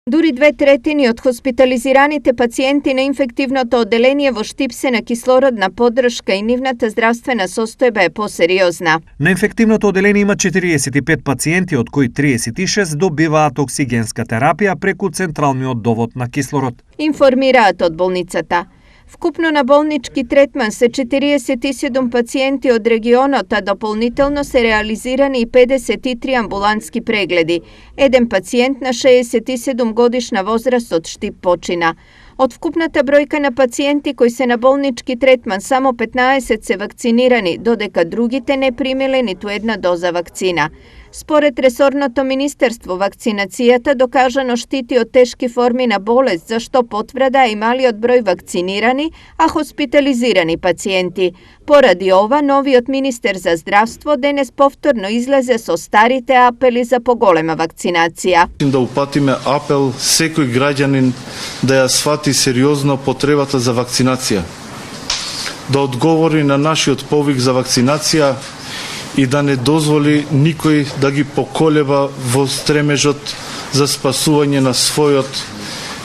Дури 2/3 од хоспитализираните пациенти на инфективното оделение во Штипсена кислородна поддршка и нивната здравствена состојба е посериозна. На инфективното оделение има 45 пациенти, од кои 36 добиваат оксигенска терапија преку централниот довод на кислород. Информираат од болницата. Вкупно на болнички третман се 47 пациенти од регионот, а дополнително се реализирани и 53 амбулантски прегледи. Еден пациент на 67 годишна возраст од Штип почина. Од вкупната бројка на пациенти кои се на болнички третман, само 15 се вакцинирани, додека другите не примиле ниту една доза вакцина. Според ресорното министерство, вакцинацијата докажано штити од тешки форми на болест, за што потврда и малиот број вакцинирани, а хоспитализирани пациенти. Поради ова, новиот министер за здравство денес повторно излезе со старите апели за поголема вакцинација. Да упатиме апел секој граѓанин да ја свати сериозно потребата за вакцинација, да одговори на нашиот повик за вакцинација и да не дозволи никој да ги поколеба во стремежот за спасување на својот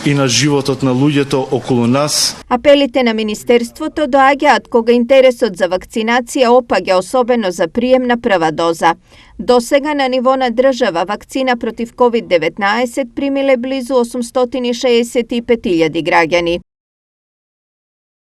и на животот на луѓето околу нас. Апелите на Министерството доаѓаат кога интересот за вакцинација опаѓа, особено за прием на прва доза. Досега на ниво на држава вакцина против COVID-19 примиле близу 865.000 граѓани.